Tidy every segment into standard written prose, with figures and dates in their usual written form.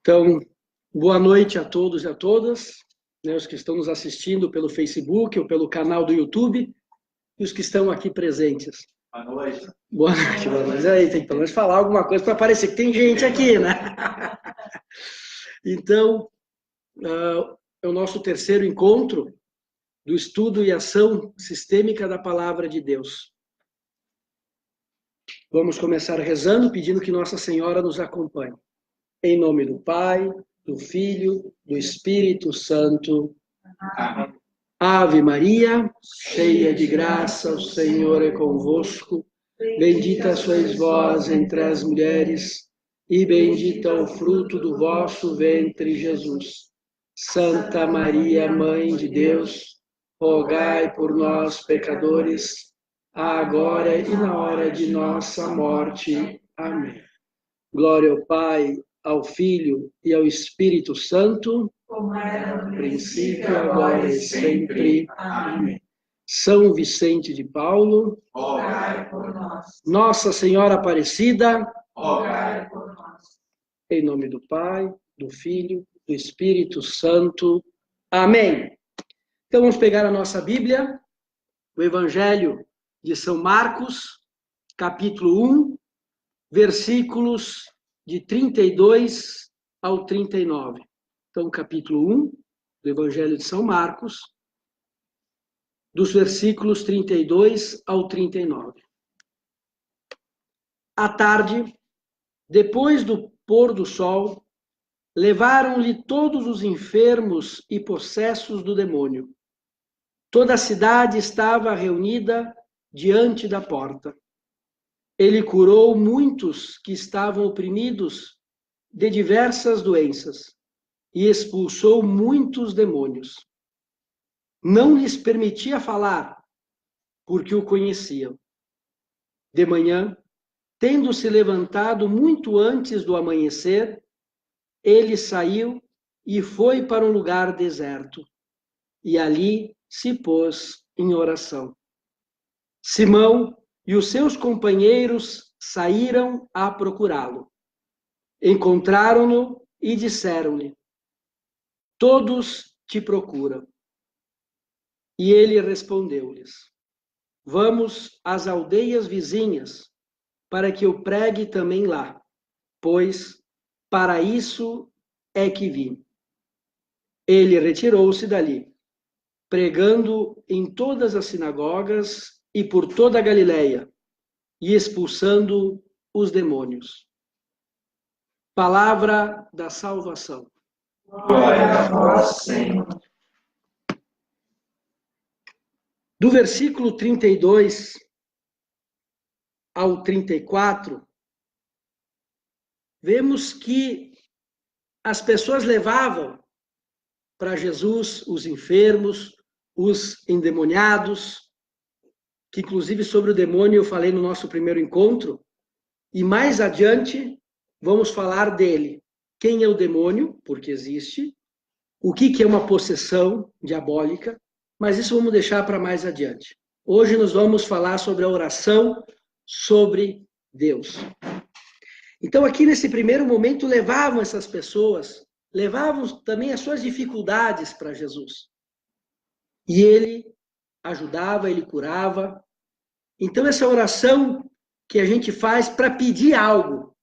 Então, boa noite a todos e a todas, né, os que estão nos assistindo pelo Facebook ou pelo canal do YouTube, e os que estão aqui presentes. Boa noite. Boa noite, boa noite. Aí, tem que pelo menos falar alguma coisa para parecer que tem gente aqui, né? Então, é o nosso terceiro encontro do estudo e ação sistêmica da Palavra de Deus. Vamos começar rezando, pedindo que Nossa Senhora nos acompanhe. Em nome do Pai, do Filho, do Espírito Santo. Amém. Ave Maria, cheia de graça, o Senhor é convosco. Bendita sois vós entre as mulheres, e bendito é o fruto do vosso ventre, Jesus. Santa Maria, Mãe de Deus, rogai por nós, pecadores, agora e na hora de nossa morte. Amém. Glória ao Pai, ao Filho e ao Espírito Santo, Como era no princípio, agora e sempre. Amém. São Vicente de Paulo, Rogai por nós. Nossa Senhora Aparecida, Rogai por nós. em nome do Pai, do Filho, do Espírito Santo. Amém. Então vamos pegar a nossa Bíblia, o Evangelho de São Marcos, capítulo 1, versículos de 32 ao 39. Então, capítulo 1 do Evangelho de São Marcos, dos versículos 32 ao 39. À tarde, depois do pôr do sol, levaram-lhe todos os enfermos e possessos do demônio. Toda a cidade estava reunida diante da porta. Ele curou muitos que estavam oprimidos de diversas doenças e expulsou muitos demônios. Não lhes permitia falar, porque o conheciam. De manhã, tendo se levantado muito antes do amanhecer, ele saiu e foi para um lugar deserto, e ali se pôs em oração. Simão e os seus companheiros saíram a procurá-lo. Encontraram-no e disseram-lhe: todos te procuram. E ele respondeu-lhes: vamos às aldeias vizinhas, para que eu pregue também lá, pois para isso é que vim. Ele retirou-se dali, pregando em todas as sinagogas e por toda a Galileia, e expulsando os demônios. Palavra da salvação. Glória a vós, Senhor. Do versículo 32 ao 34, vemos que as pessoas levavam para Jesus os enfermos, os endemoniados, que inclusive sobre o demônio eu falei no nosso primeiro encontro, e mais adiante vamos falar dele. Quem é o demônio, porque existe, o que é uma possessão diabólica, mas isso vamos deixar para mais adiante. Hoje nós vamos falar sobre a oração sobre Deus. Então aqui nesse primeiro momento levavam essas pessoas, levavam também as suas dificuldades para Jesus. E ele ajudava, ele curava. Então essa oração que a gente faz para pedir algo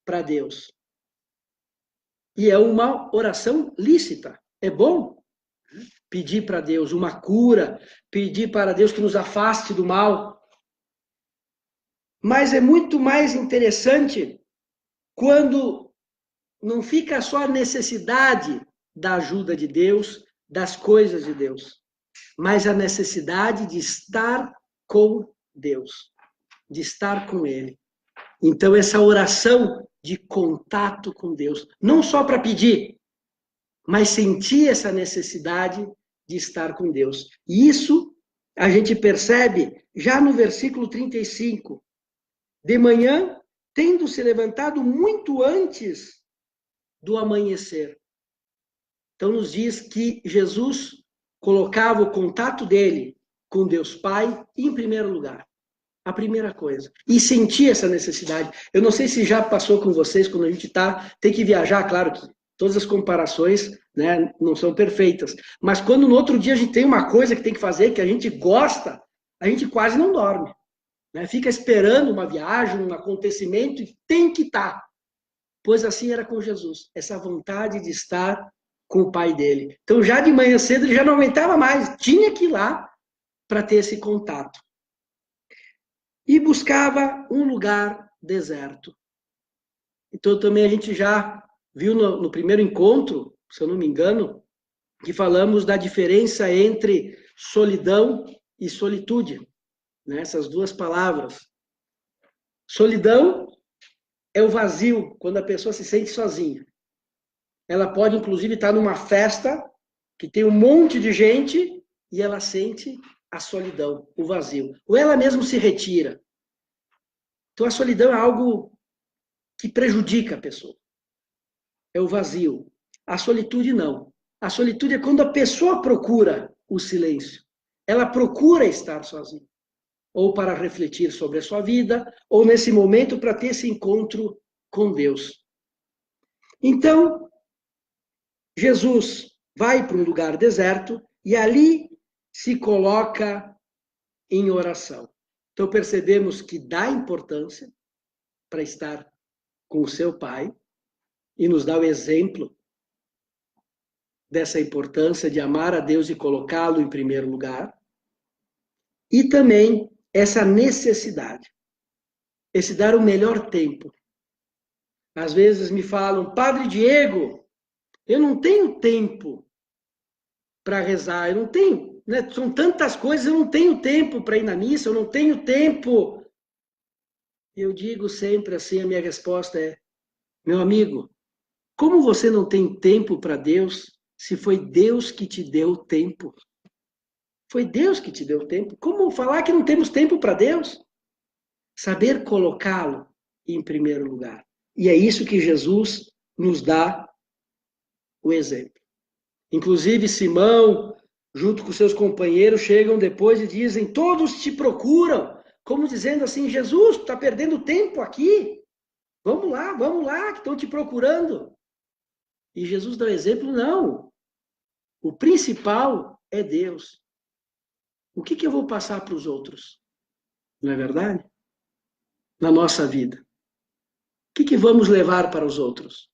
para Deus. E é uma oração lícita. É bom pedir para Deus uma cura, pedir para Deus que nos afaste do mal. Mas é muito mais interessante quando não fica só a necessidade da ajuda de Deus, das coisas de Deus, mas a necessidade de estar com Deus, de estar com Ele. Então, essa oração de contato com Deus, não só para pedir, mas sentir essa necessidade de estar com Deus. E isso a gente percebe já no versículo 35. De manhã, tendo se levantado muito antes do amanhecer. Então nos diz que Jesus colocava o contato dele com Deus Pai em primeiro lugar. A primeira coisa. E sentir essa necessidade. Eu não sei se já passou com vocês, quando a gente tem que viajar, claro que todas as comparações, né, não são perfeitas. Mas quando no outro dia a gente tem uma coisa que tem que fazer, que a gente gosta, a gente quase não dorme. Né? Fica esperando uma viagem, um acontecimento e tem que estar. Pois assim era com Jesus. Essa vontade de estar com o Pai dele. Então já de manhã cedo ele já não aguentava mais. Tinha que ir lá para ter esse contato. E buscava um lugar deserto. Então também a gente já viu no primeiro encontro, se eu não me engano, que falamos da diferença entre solidão e solitude, né? Essas duas palavras. Solidão é o vazio, quando a pessoa se sente sozinha. Ela pode, inclusive, estar numa festa que tem um monte de gente e ela sente a solidão, o vazio. Ou ela mesma se retira. Então, a solidão é algo que prejudica a pessoa. É o vazio. A solitude, não. A solitude é quando a pessoa procura o silêncio. Ela procura estar sozinha. Ou para refletir sobre a sua vida, ou nesse momento para ter esse encontro com Deus. Então, Jesus vai para um lugar deserto e ali se coloca em oração. Então percebemos que dá importância para estar com o seu Pai e nos dá o exemplo dessa importância de amar a Deus e colocá-lo em primeiro lugar. E também essa necessidade, esse dar o melhor tempo. Às vezes me falam, Padre Diego, eu não tenho tempo para rezar, eu não tenho, né? São tantas coisas, eu não tenho tempo para ir na missa, eu não tenho tempo. Eu digo sempre assim, a minha resposta é, meu amigo, como você não tem tempo para Deus, se foi Deus que te deu tempo? Foi Deus que te deu tempo. Como falar que não temos tempo para Deus? Saber colocá-lo em primeiro lugar. E é isso que Jesus nos dá o exemplo. Inclusive, Simão, junto com seus companheiros, chegam depois e dizem, todos te procuram, como dizendo assim, Jesus, está perdendo tempo aqui, vamos lá, que estão te procurando. E Jesus dá o exemplo, não, o principal é Deus. O que eu vou passar para os outros? Não é verdade? Na nossa vida. O que vamos levar para os outros?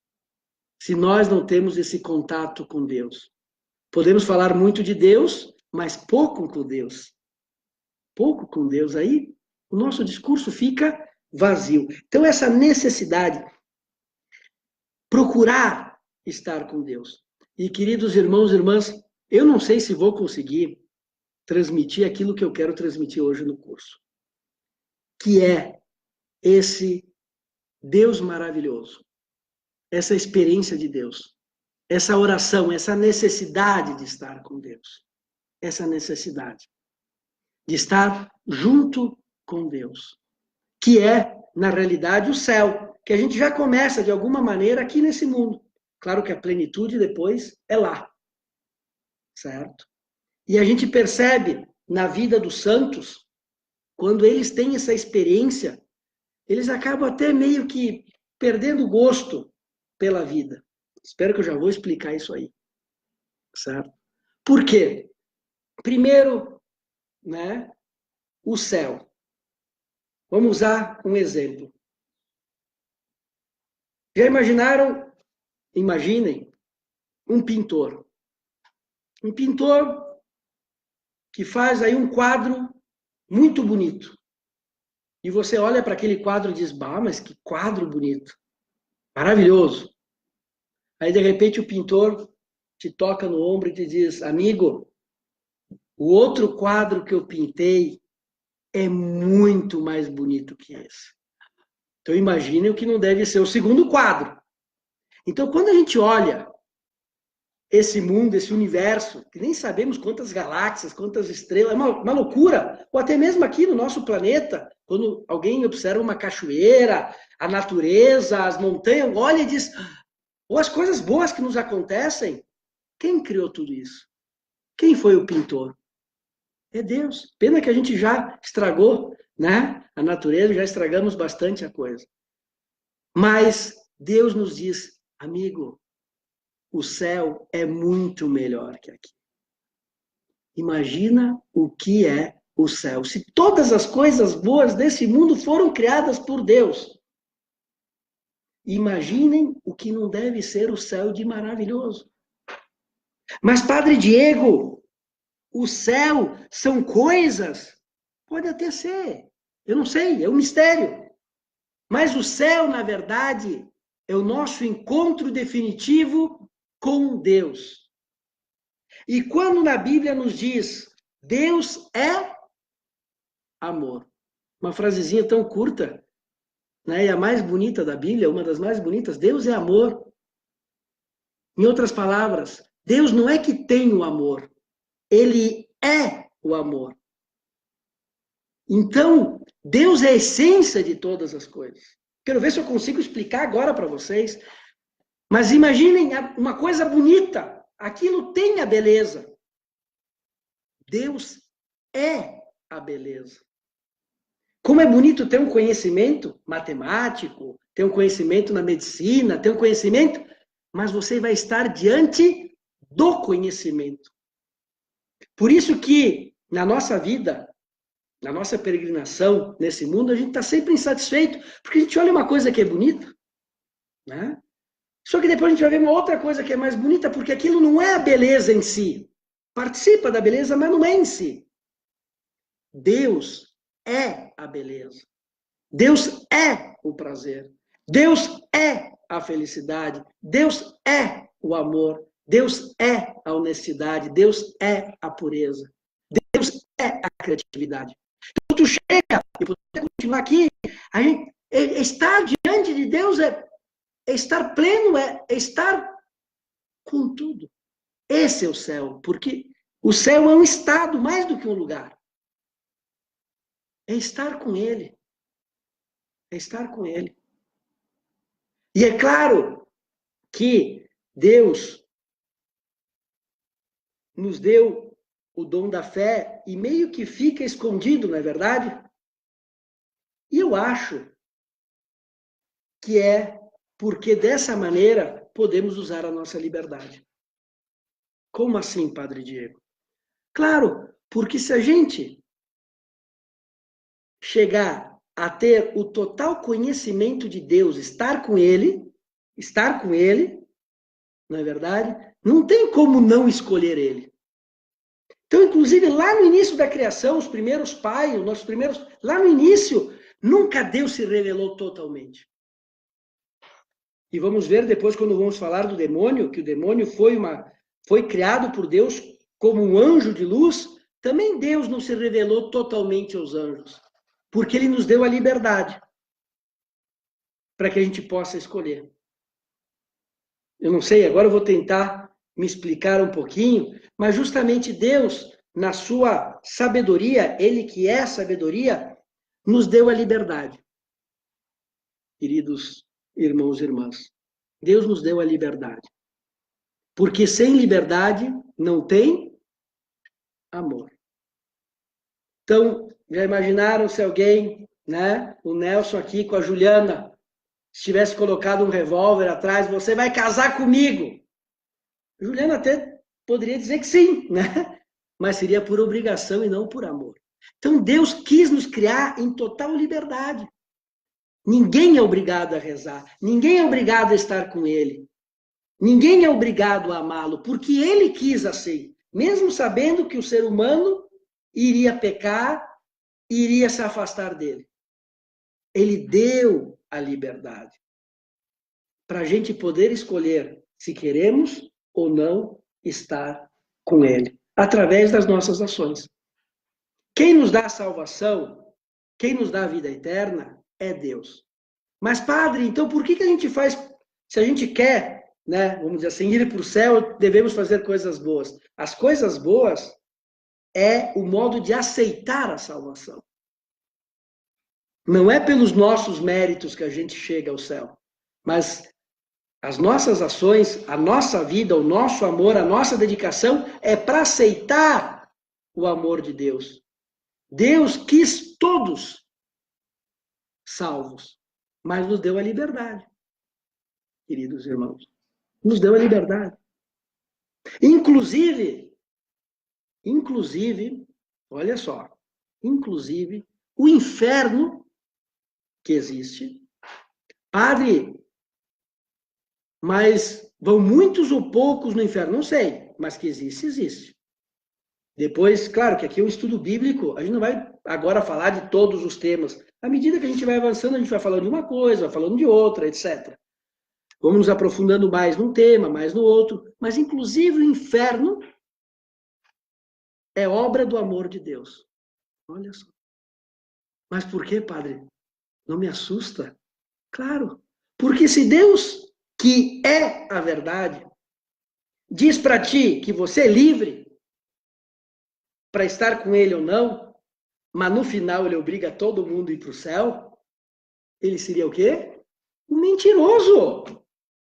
Se nós não temos esse contato com Deus. Podemos falar muito de Deus, mas pouco com Deus. Pouco com Deus. Aí o nosso discurso fica vazio. Então, essa necessidade, procurar estar com Deus. E, queridos irmãos e irmãs, eu não sei se vou conseguir transmitir aquilo que eu quero transmitir hoje no curso, que é esse Deus maravilhoso, essa experiência de Deus, essa oração, essa necessidade de estar com Deus, essa necessidade de estar junto com Deus, que é, na realidade, o céu, que a gente já começa, de alguma maneira, aqui nesse mundo. Claro que a plenitude depois é lá, certo? E a gente percebe na vida dos santos, quando eles têm essa experiência, eles acabam até meio que perdendo o gosto pela vida. Espero que eu já vou explicar isso aí, certo? Por quê? Primeiro, né, o céu. Vamos usar um exemplo. Já imaginaram? Imaginem um pintor. Um pintor que faz aí um quadro muito bonito. E você olha para aquele quadro e diz, bah, mas que quadro bonito. Maravilhoso. Aí, de repente, o pintor te toca no ombro e te diz, amigo, o outro quadro que eu pintei é muito mais bonito que esse. Então, imagine o que não deve ser o segundo quadro. Então, quando a gente olha esse mundo, esse universo, que nem sabemos quantas galáxias, quantas estrelas, é uma loucura. Ou até mesmo aqui no nosso planeta, quando alguém observa uma cachoeira, a natureza, as montanhas, olha e diz, ou as coisas boas que nos acontecem, quem criou tudo isso? Quem foi o pintor? É Deus. Pena que a gente já estragou, né? A natureza, já estragamos bastante a coisa. Mas Deus nos diz, amigo, o céu é muito melhor que aqui. Imagina o que é o céu. Se todas as coisas boas desse mundo foram criadas por Deus, imaginem o que não deve ser o céu de maravilhoso. Mas, Padre Diego, o céu são coisas? Pode até ser. Eu não sei, é um mistério. Mas o céu, na verdade, é o nosso encontro definitivo com Deus. E quando na Bíblia nos diz, Deus é amor. Uma frasezinha tão curta, né? E a mais bonita da Bíblia, uma das mais bonitas, Deus é amor. Em outras palavras, Deus não é que tem o amor, Ele é o amor. Então, Deus é a essência de todas as coisas. Quero ver se eu consigo explicar agora para vocês. Mas imaginem uma coisa bonita. Aquilo tem a beleza. Deus é a beleza. Como é bonito ter um conhecimento matemático, ter um conhecimento na medicina, ter um conhecimento, mas você vai estar diante do conhecimento. Por isso que na nossa vida, na nossa peregrinação nesse mundo, a gente está sempre insatisfeito, porque a gente olha uma coisa que é bonita, né? Só que depois a gente vai ver uma outra coisa que é mais bonita, porque aquilo não é a beleza em si. Participa da beleza, mas não é em si. Deus é a beleza. Deus é o prazer. Deus é a felicidade. Deus é o amor. Deus é a honestidade. Deus é a pureza. Deus é a criatividade. Então, tu chega, e poder continuar aqui, a gente, estar diante de Deus é estar pleno, é estar com tudo. Esse é o céu, porque o céu é um estado mais do que um lugar. É estar com Ele. É estar com Ele. E é claro que Deus nos deu o dom da fé e meio que fica escondido, não é verdade? E eu acho que é porque dessa maneira podemos usar a nossa liberdade. Como assim, Padre Diego? Claro, porque se a gente chegar a ter o total conhecimento de Deus, estar com Ele, não é verdade? Não tem como não escolher Ele. Então, inclusive, lá no início da criação, os primeiros pais, os nossos primeiros, lá no início, nunca Deus se revelou totalmente. E vamos ver depois, quando vamos falar do demônio, que o demônio foi criado por Deus como um anjo de luz, também Deus não se revelou totalmente aos anjos, porque Ele nos deu a liberdade para que a gente possa escolher. Eu não sei, agora eu vou tentar me explicar um pouquinho, mas justamente Deus, na sua sabedoria, Ele que é sabedoria, nos deu a liberdade. Queridos irmãos e irmãs, Deus nos deu a liberdade. Porque sem liberdade não tem amor. Então, já imaginaram se alguém, né, o Nelson aqui com a Juliana, se tivesse colocado um revólver atrás, você vai casar comigo? A Juliana até poderia dizer que sim, né? Mas seria por obrigação e não por amor. Então, Deus quis nos criar em total liberdade. Ninguém é obrigado a rezar, ninguém é obrigado a estar com Ele, ninguém é obrigado a amá-lo, porque Ele quis assim, mesmo sabendo que o ser humano iria pecar, iria se afastar dele. Ele deu a liberdade para a gente poder escolher se queremos ou não estar com Ele, através das nossas ações. Quem nos dá a salvação, quem nos dá a vida eterna, é Deus. Mas, Padre, então por que a gente faz, se a gente quer, né, vamos dizer assim, ir para o céu, devemos fazer coisas boas? As coisas boas é o modo de aceitar a salvação. Não é pelos nossos méritos que a gente chega ao céu, mas as nossas ações, a nossa vida, o nosso amor, a nossa dedicação é para aceitar o amor de Deus. Deus quis todos salvos, mas nos deu a liberdade, queridos irmãos. Nos deu a liberdade. Inclusive, olha só, inclusive, o inferno que existe, padre, mas vão muitos ou poucos no inferno? Não sei, mas que existe, existe. Depois, claro que aqui é um estudo bíblico, a gente não vai agora falar de todos os temas. À medida que a gente vai avançando, a gente vai falando de uma coisa, vai falando de outra, etc. Vamos nos aprofundando mais num tema, mais no outro. Mas, inclusive, o inferno é obra do amor de Deus. Olha só. Mas por que, padre? Não me assusta? Claro. Porque se Deus, que é a verdade, diz para ti que você é livre para estar com ele ou não, mas no final ele obriga todo mundo a ir para o céu, ele seria o quê? Um mentiroso.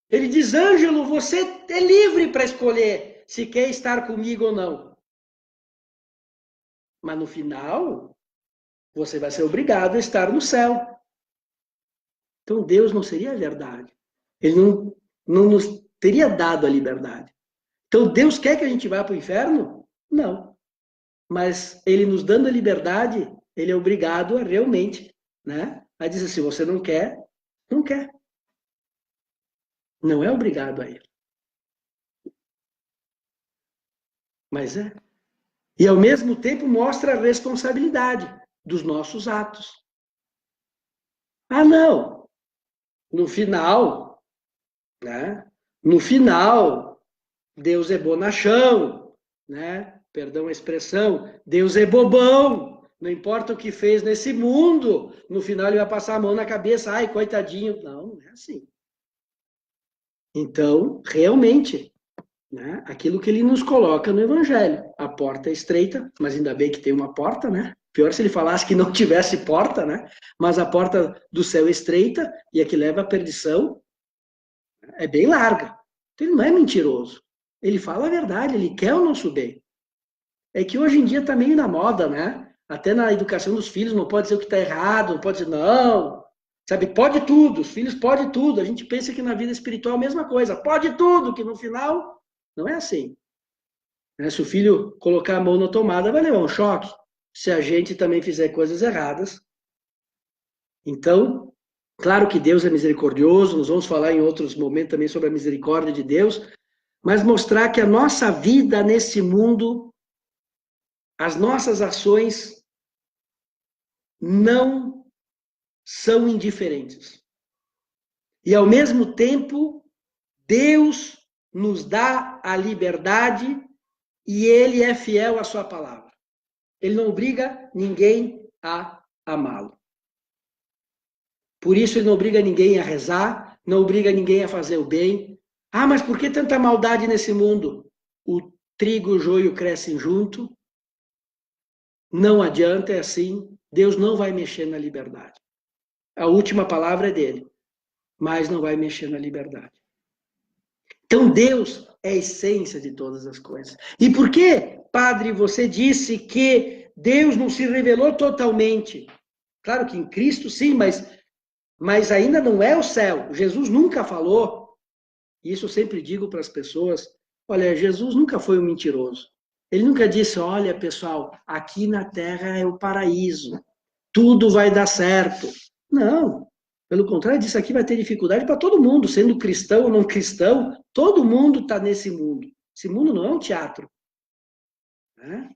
Ele diz, Ângelo, você é livre para escolher se quer estar comigo ou não. Mas no final, você vai ser obrigado a estar no céu. Então Deus não seria a verdade. Ele não nos teria dado a liberdade. Então Deus quer que a gente vá para o inferno? Não. Mas ele nos dando a liberdade, ele é obrigado a realmente, né, a dizer, se você não quer, não quer. Não é obrigado a ele. Mas é. E ao mesmo tempo mostra a responsabilidade dos nossos atos. Ah, não. No final, né? No final, Deus é bonachão, né? Perdão a expressão, Deus é bobão. Não importa o que fez nesse mundo, no final ele vai passar a mão na cabeça, ai, coitadinho. Não, não é assim. Então, realmente, né, aquilo que ele nos coloca no Evangelho. A porta é estreita, mas ainda bem que tem uma porta, né? Pior se ele falasse que não tivesse porta, né? Mas a porta do céu é estreita e a que leva à perdição é bem larga. Então, ele não é mentiroso. Ele fala a verdade, ele quer o nosso bem. É que hoje em dia está meio na moda, né? Até na educação dos filhos não pode dizer o que está errado, não pode dizer não. Sabe, pode tudo, os filhos podem tudo. A gente pensa que na vida espiritual é a mesma coisa. Pode tudo, que no final não é assim. Se o filho colocar a mão na tomada, vai levar um choque. Se a gente também fizer coisas erradas. Então, claro que Deus é misericordioso, nós vamos falar em outros momentos também sobre a misericórdia de Deus, mas mostrar que a nossa vida nesse mundo, as nossas ações não são indiferentes. E, ao mesmo tempo, Deus nos dá a liberdade e Ele é fiel à sua palavra. Ele não obriga ninguém a amá-lo. Por isso, Ele não obriga ninguém a rezar, não obriga ninguém a fazer o bem. Ah, mas por que tanta maldade nesse mundo? O trigo e o joio crescem junto. Não adianta, é assim. Deus não vai mexer na liberdade. A última palavra é dele, mas não vai mexer na liberdade. Então, Deus é a essência de todas as coisas. E por que, padre, você disse que Deus não se revelou totalmente? Claro que em Cristo sim, mas ainda não é o céu. Jesus nunca falou, isso eu sempre digo para as pessoas, olha, Jesus nunca foi um mentiroso. Ele nunca disse, olha, pessoal, aqui na terra é o paraíso, tudo vai dar certo. Não, pelo contrário, disso aqui vai ter dificuldade para todo mundo, sendo cristão ou não cristão, todo mundo está nesse mundo. Esse mundo não é um teatro. Né?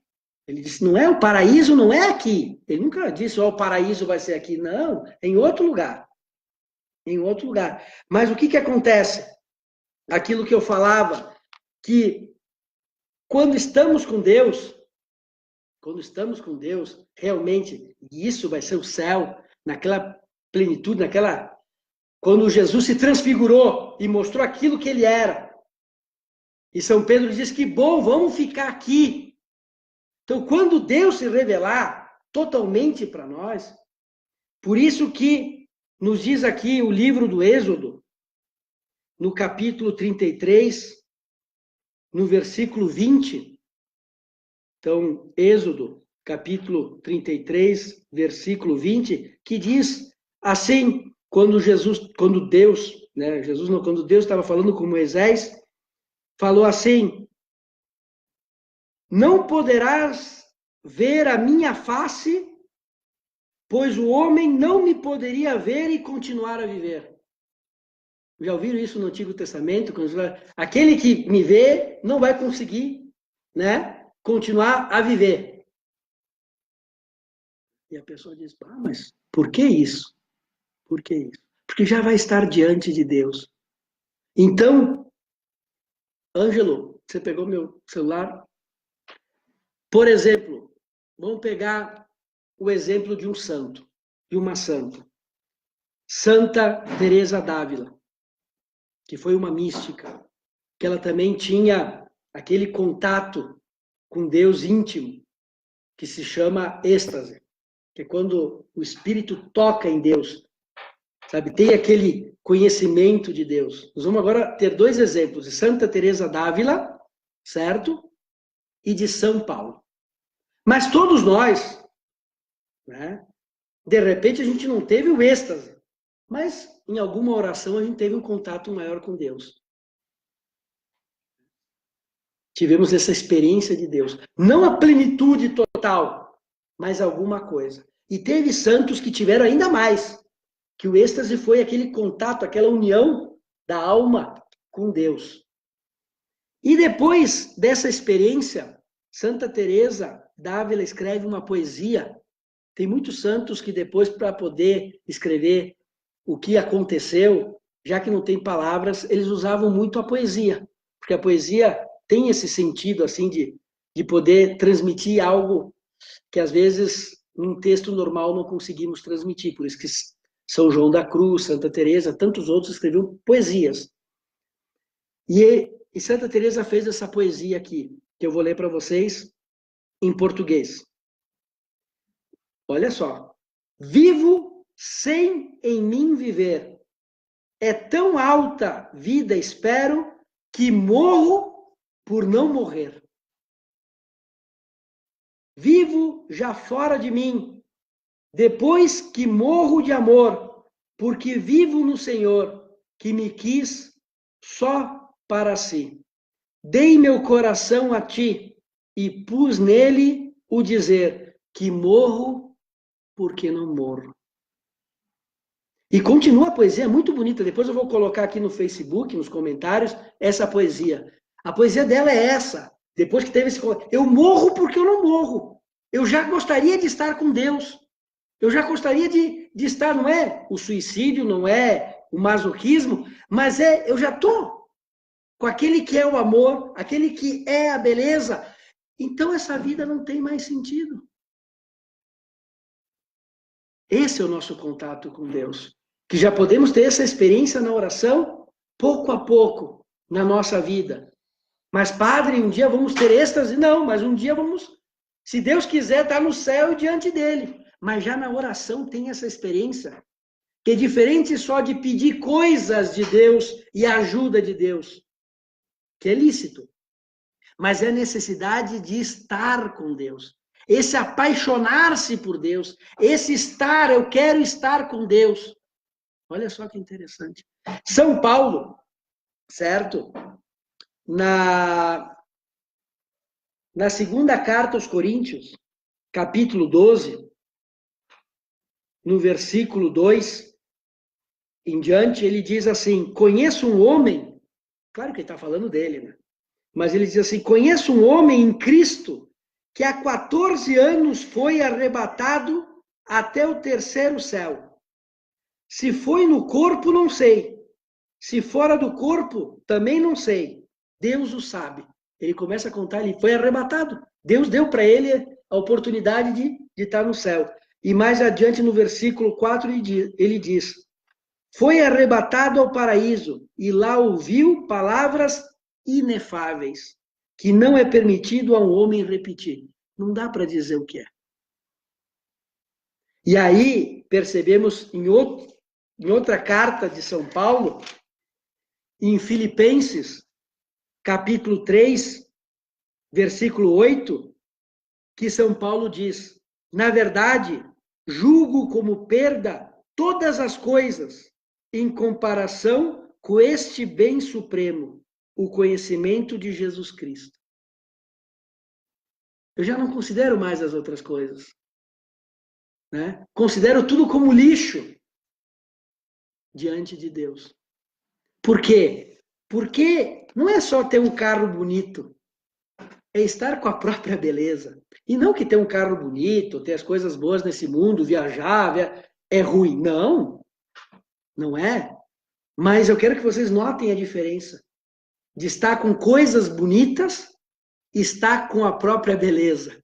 Ele disse, não é o paraíso, não é aqui. Ele nunca disse, o paraíso vai ser aqui. Não, é em outro lugar. Em outro lugar. Mas o que acontece? Aquilo que eu falava, que quando estamos com Deus, realmente, e isso vai ser o céu, naquela plenitude, quando Jesus se transfigurou e mostrou aquilo que ele era. E São Pedro diz que bom, vamos ficar aqui. Então, quando Deus se revelar totalmente para nós, por isso que nos diz aqui o livro do Êxodo, no capítulo 33, no versículo 20. Então, Êxodo, capítulo 33, versículo 20, que diz, Assim, quando Deus, né, quando Deus estava falando com Moisés, falou assim: não poderás ver a minha face, pois o homem não me poderia ver e continuar a viver. Já ouviram isso no Antigo Testamento? Aquele que me vê não vai conseguir, né, continuar a viver. E a pessoa diz: mas por que isso? Por que isso? Porque já vai estar diante de Deus. Então, Ângelo, você pegou meu celular? Por exemplo, vamos pegar o exemplo de um santo, de uma santa. Santa Teresa d'Ávila, que foi uma mística, que ela também tinha aquele contato com Deus íntimo, que se chama êxtase, que é quando o espírito toca em Deus, sabe? Tem aquele conhecimento de Deus. Nós vamos agora ter dois exemplos, de Santa Teresa d'Ávila, certo? E de São Paulo. Mas todos nós, né? De repente a gente não teve o êxtase, mas em alguma oração a gente teve um contato maior com Deus. Tivemos essa experiência de Deus. Não a plenitude total, mas alguma coisa. E teve santos que tiveram ainda mais, que o êxtase foi aquele contato, aquela união da alma com Deus. E depois dessa experiência, Santa Teresa d'Ávila escreve uma poesia. Tem muitos santos que depois, para poder escrever o que aconteceu, já que não tem palavras, eles usavam muito a poesia, porque a poesia tem esse sentido assim de poder transmitir algo que às vezes num texto normal não conseguimos transmitir. Por isso que São João da Cruz, Santa Teresa, tantos outros escreviam poesias. E Santa Teresa fez essa poesia aqui, que eu vou ler para vocês em português. Olha só. Vivo sem em mim viver. É tão alta vida espero que morro por não morrer. Vivo já fora de mim, depois que morro de amor, porque vivo no Senhor, que me quis só para si. Dei meu coração a ti e pus nele o dizer que morro porque não morro. E continua a poesia, é muito bonita. Depois eu vou colocar aqui no Facebook, nos comentários, essa poesia. A poesia dela é essa. Depois que teve esse... Eu morro porque eu não morro. Eu já gostaria de estar com Deus. Eu já gostaria de estar, não é o suicídio, não é o masoquismo, mas eu já estou com aquele que é o amor, aquele que é a beleza. Então essa vida não tem mais sentido. Esse é o nosso contato com Deus. Que já podemos ter essa experiência na oração, pouco a pouco, na nossa vida. Mas, padre, um dia vamos ter êxtase? Não, mas um dia vamos, se Deus quiser, estar no céu e diante dele. Mas já na oração tem essa experiência, que é diferente só de pedir coisas de Deus e a ajuda de Deus, que é lícito. Mas é a necessidade de estar com Deus. Esse apaixonar-se por Deus, esse estar, eu quero estar com Deus. Olha só que interessante. São Paulo, certo? Na segunda carta aos Coríntios, capítulo 12, no versículo 2 em diante, ele diz assim: conheço um homem, claro que ele está falando dele, né? Mas ele diz assim: conheço um homem em Cristo que há 14 anos foi arrebatado até o terceiro céu. Se foi no corpo, não sei. Se fora do corpo, também não sei. Deus o sabe. Ele começa a contar, ele foi arrebatado. Deus deu para ele a oportunidade de estar no céu. E mais adiante, no versículo 4, ele diz: foi arrebatado ao paraíso e lá ouviu palavras inefáveis, que não é permitido a um homem repetir. Não dá para dizer o que é. E aí, percebemos em outra carta de São Paulo, em Filipenses, capítulo 3, versículo 8, que São Paulo diz: na verdade, julgo como perda todas as coisas em comparação com este bem supremo, o conhecimento de Jesus Cristo. Eu já não considero mais as outras coisas, né? Considero tudo como lixo diante de Deus. Por quê? Porque não é só ter um carro bonito, é estar com a própria beleza. E não que ter um carro bonito, ter as coisas boas nesse mundo, viajar, é ruim. Não, não é. Mas eu quero que vocês notem a diferença de estar com coisas bonitas e estar com a própria beleza.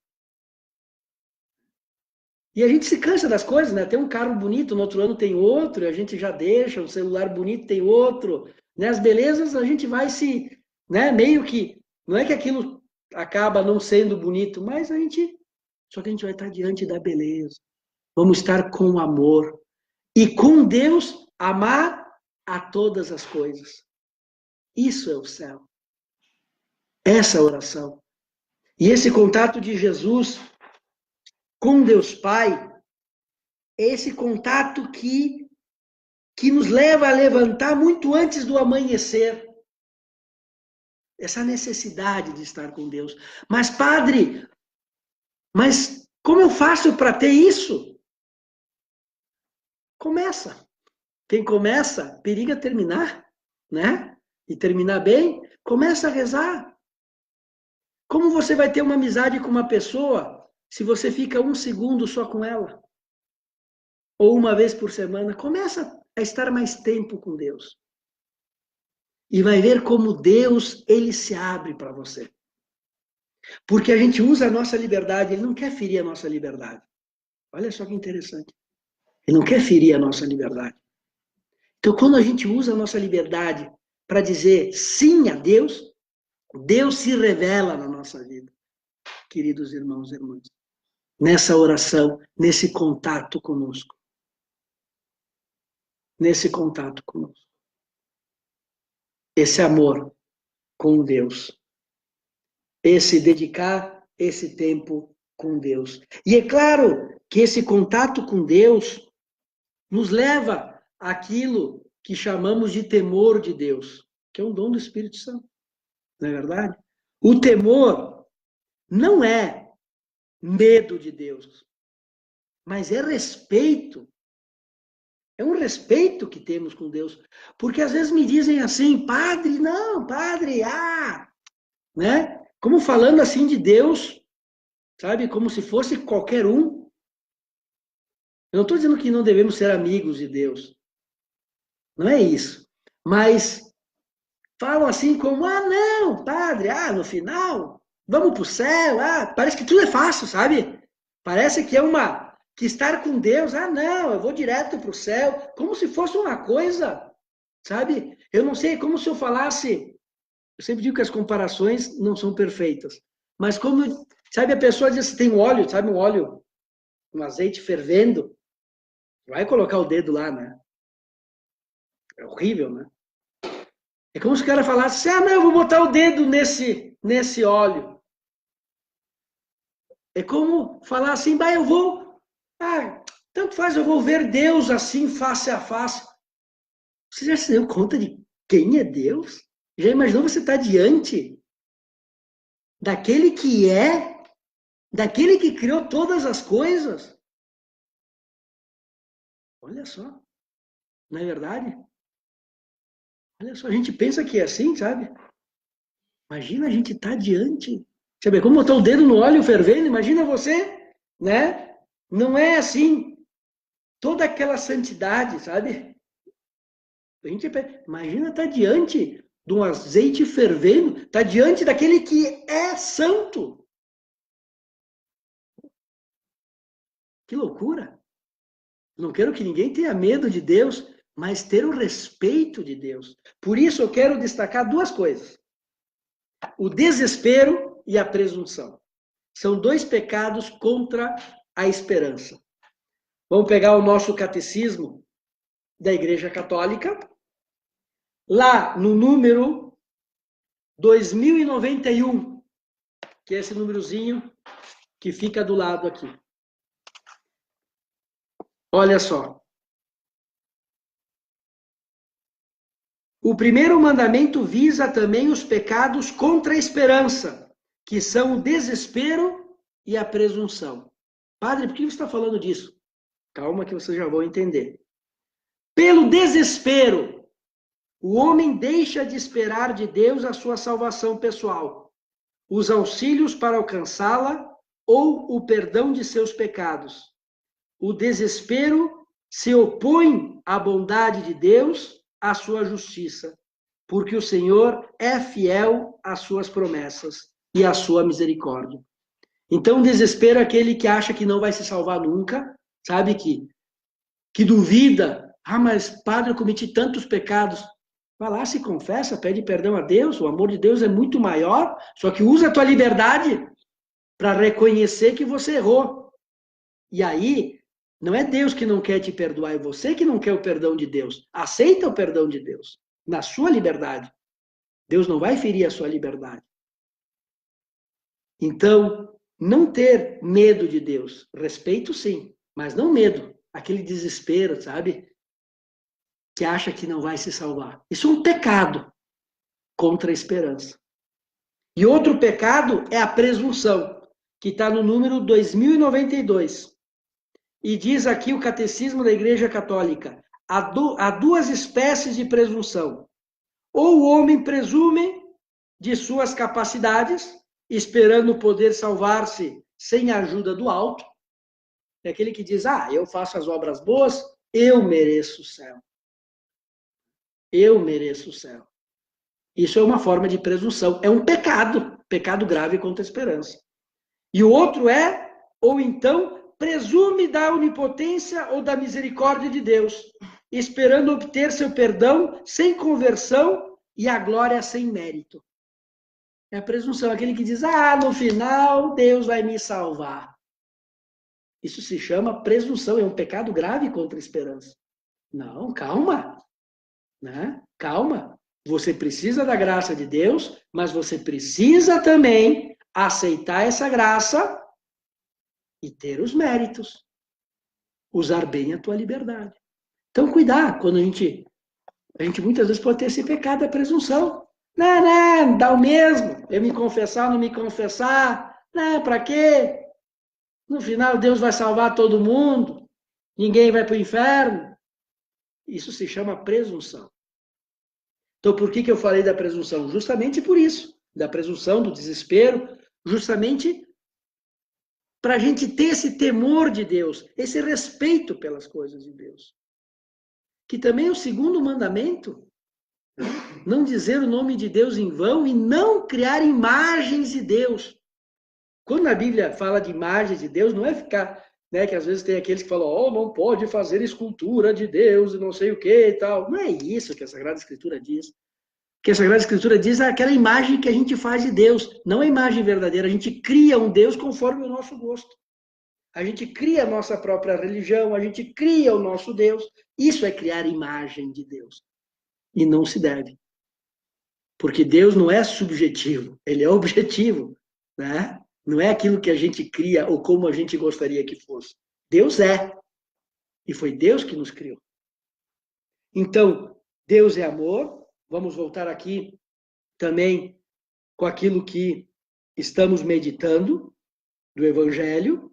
E a gente se cansa das coisas, né? Tem um carro bonito, no outro ano tem outro, a gente já deixa, um celular bonito tem outro, né? As belezas a gente vai se, né? Meio que, não é que aquilo acaba não sendo bonito, mas só que a gente vai estar diante da beleza. Vamos estar com amor. E com Deus, amar a todas as coisas. Isso é o céu. Essa é a oração. E esse contato de Jesus com Deus Pai, é esse contato que nos leva a levantar muito antes do amanhecer. Essa necessidade de estar com Deus. Mas, padre, como eu faço para ter isso? Começa. Quem começa, periga terminar, né? E terminar bem, começa a rezar. Como você vai ter uma amizade com uma pessoa se você fica 1 segundo só com ela? Ou uma vez por semana? Começa a estar mais tempo com Deus. E vai ver como Deus, ele se abre para você. Porque a gente usa a nossa liberdade, ele não quer ferir a nossa liberdade. Olha só que interessante. Ele não quer ferir a nossa liberdade. Então, quando a gente usa a nossa liberdade para dizer sim a Deus, Deus se revela na nossa vida. Queridos irmãos e irmãs. Nessa oração, nesse contato conosco. Nesse contato conosco. Esse amor com Deus. Esse dedicar esse tempo com Deus. E é claro que esse contato com Deus nos leva àquilo que chamamos de temor de Deus, que é um dom do Espírito Santo. Não é verdade? O temor não é medo de Deus, mas é respeito. É um respeito que temos com Deus. Porque às vezes me dizem assim, padre, não, padre, né? Como falando assim de Deus, sabe? Como se fosse qualquer um. Eu não estou dizendo que não devemos ser amigos de Deus. Não é isso. Mas falam assim como, não, padre, no final, vamos para o céu, parece que tudo é fácil, sabe? Parece que que estar com Deus, não, eu vou direto para o céu, como se fosse uma coisa, sabe? Eu não sei, como se eu falasse, eu sempre digo que as comparações não são perfeitas, mas como, sabe, a pessoa diz assim, tem um óleo, sabe, um azeite fervendo, vai colocar o dedo lá, né? É horrível, né? É como se o cara falasse, não, eu vou botar o dedo nesse óleo. É como falar assim, eu vou, tanto faz, eu vou ver Deus assim, face a face. Você já se deu conta de quem é Deus? Já imaginou você estar diante daquele que é, daquele que criou todas as coisas? Olha só, não é verdade? Olha só, a gente pensa que é assim, sabe? Imagina a gente estar diante. Sabe, como botar o dedo no óleo fervendo, imagina você, né? Não é assim, toda aquela santidade, sabe? A gente imagina estar diante de um azeite fervendo, estar diante daquele que é santo. Que loucura! Não quero que ninguém tenha medo de Deus, mas ter o respeito de Deus. Por isso eu quero destacar 2 coisas. O desespero e a presunção. São 2 pecados contra a esperança. Vamos pegar o nosso catecismo da Igreja Católica. Lá no número 2091, que é esse númerozinho que fica do lado aqui. Olha só. O primeiro mandamento visa também os pecados contra a esperança, que são o desespero e a presunção. Padre, por que você está falando disso? Calma que vocês já vão entender. Pelo desespero, o homem deixa de esperar de Deus a sua salvação pessoal, os auxílios para alcançá-la ou o perdão de seus pecados. O desespero se opõe à bondade de Deus, à sua justiça, porque o Senhor é fiel às suas promessas e à sua misericórdia. Então, o desespero é aquele que acha que não vai se salvar nunca, sabe, que duvida. Mas, padre, eu cometi tantos pecados. Vai lá, se confessa, pede perdão a Deus, o amor de Deus é muito maior, só que usa a tua liberdade para reconhecer que você errou. E aí, não é Deus que não quer te perdoar, é você que não quer o perdão de Deus. Aceita o perdão de Deus, na sua liberdade. Deus não vai ferir a sua liberdade. Então, não ter medo de Deus. Respeito, sim, mas não medo. Aquele desespero, sabe? Que acha que não vai se salvar. Isso é um pecado contra a esperança. E outro pecado é a presunção, que está no número 2092. E diz aqui o Catecismo da Igreja Católica, há duas espécies de presunção. Ou o homem presume de suas capacidades, esperando poder salvar-se sem a ajuda do alto. É aquele que diz, eu faço as obras boas, eu mereço o céu. Eu mereço o céu. Isso é uma forma de presunção. É um pecado grave contra a esperança. E o outro ou então, presume da onipotência ou da misericórdia de Deus, esperando obter seu perdão sem conversão e a glória sem mérito. É a presunção, aquele que diz, no final Deus vai me salvar. Isso se chama presunção, é um pecado grave contra a esperança. Não, calma. Né? Calma. Você precisa da graça de Deus, mas você precisa também aceitar essa graça e ter os méritos. Usar bem a tua liberdade. Então, cuidar, quando a gente muitas vezes pode ter esse pecado da presunção. Não, dá o mesmo. Eu me confessar, não me confessar. Não, para quê? No final, Deus vai salvar todo mundo. Ninguém vai para o inferno. Isso se chama presunção. Então, por que eu falei da presunção? Justamente por isso. Da presunção, do desespero. Justamente para a gente ter esse temor de Deus. Esse respeito pelas coisas de Deus. Que também é o segundo mandamento. Não dizer o nome de Deus em vão e não criar imagens de Deus. Quando a Bíblia fala de imagens de Deus, não é ficar, né, que às vezes tem aqueles que falam, não pode fazer escultura de Deus e não sei o que e tal. Não é isso que a Sagrada Escritura diz. O que a Sagrada Escritura diz é aquela imagem que a gente faz de Deus, não a imagem verdadeira. A gente cria um Deus conforme o nosso gosto. A gente cria a nossa própria religião, a gente cria o nosso Deus. Isso é criar imagem de Deus. E não se deve. Porque Deus não é subjetivo, ele é objetivo, né? Não é aquilo que a gente cria ou como a gente gostaria que fosse. Deus é. E foi Deus que nos criou. Então, Deus é amor. Vamos voltar aqui também com aquilo que estamos meditando do Evangelho.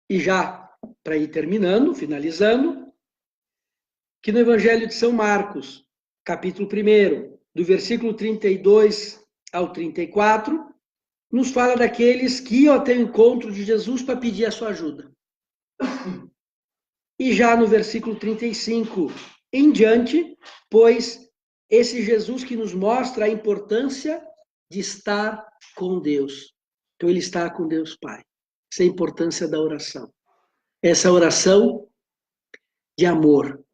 E já para ir terminando, finalizando, que no Evangelho de São Marcos, capítulo 1, do versículo 32 ao 34, nos fala daqueles que iam até o encontro de Jesus para pedir a sua ajuda. E já no versículo 35 em diante, pois esse Jesus que nos mostra a importância de estar com Deus. Então ele está com Deus Pai. Essa é a importância da oração. Essa oração de amor.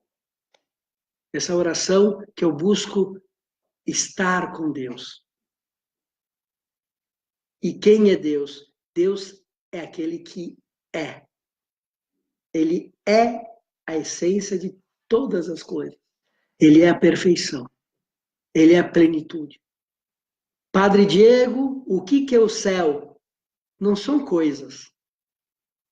Essa oração que eu busco estar com Deus. E quem é Deus? Deus é aquele que é. Ele é a essência de todas as coisas. Ele é a perfeição. Ele é a plenitude. Padre Diego, o que é o céu? Não são coisas.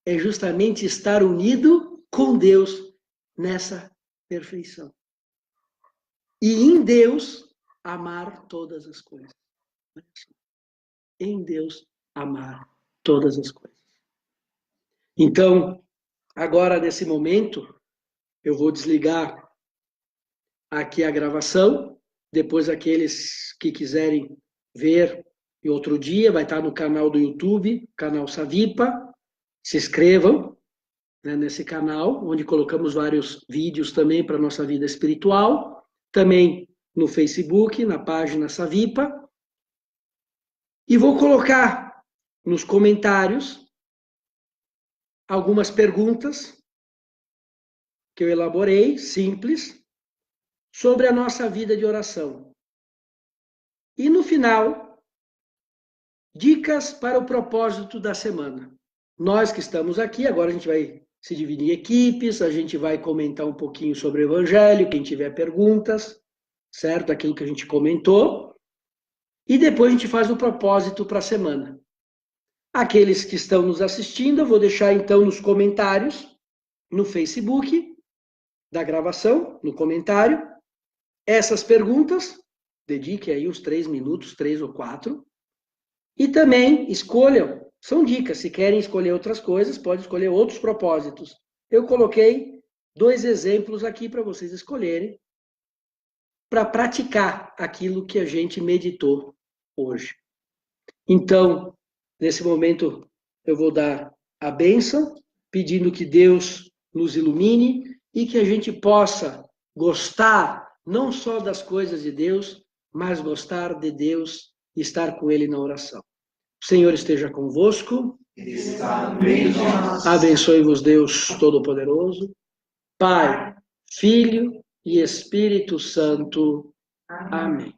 É justamente estar unido com Deus nessa perfeição. E em Deus, amar todas as coisas. Em Deus, amar todas as coisas. Então, agora, nesse momento, eu vou desligar aqui a gravação. Depois, aqueles que quiserem ver em outro dia, vai estar no canal do YouTube, canal Savipa. Se inscrevam, né, nesse canal, onde colocamos vários vídeos também para a nossa vida espiritual. Também no Facebook, na página Savipa. E vou colocar nos comentários algumas perguntas que eu elaborei, simples, sobre a nossa vida de oração. E no final, dicas para o propósito da semana. Nós que estamos aqui, agora a gente vai se dividir em equipes, a gente vai comentar um pouquinho sobre o Evangelho, quem tiver perguntas, certo? Aquilo que a gente comentou. E depois a gente faz o propósito para a semana. Aqueles que estão nos assistindo, eu vou deixar então nos comentários, no Facebook, da gravação, no comentário, essas perguntas, dedique aí uns 3 minutos, 3 ou 4, e também escolham, são dicas, se querem escolher outras coisas, pode escolher outros propósitos. Eu coloquei 2 exemplos aqui para vocês escolherem, para praticar aquilo que a gente meditou hoje. Então, nesse momento, eu vou dar a bênção, pedindo que Deus nos ilumine e que a gente possa gostar não só das coisas de Deus, mas gostar de Deus e estar com Ele na oração. O Senhor esteja convosco. Abençoe-vos Deus Todo-Poderoso, Pai, Filho e Espírito Santo. Amém.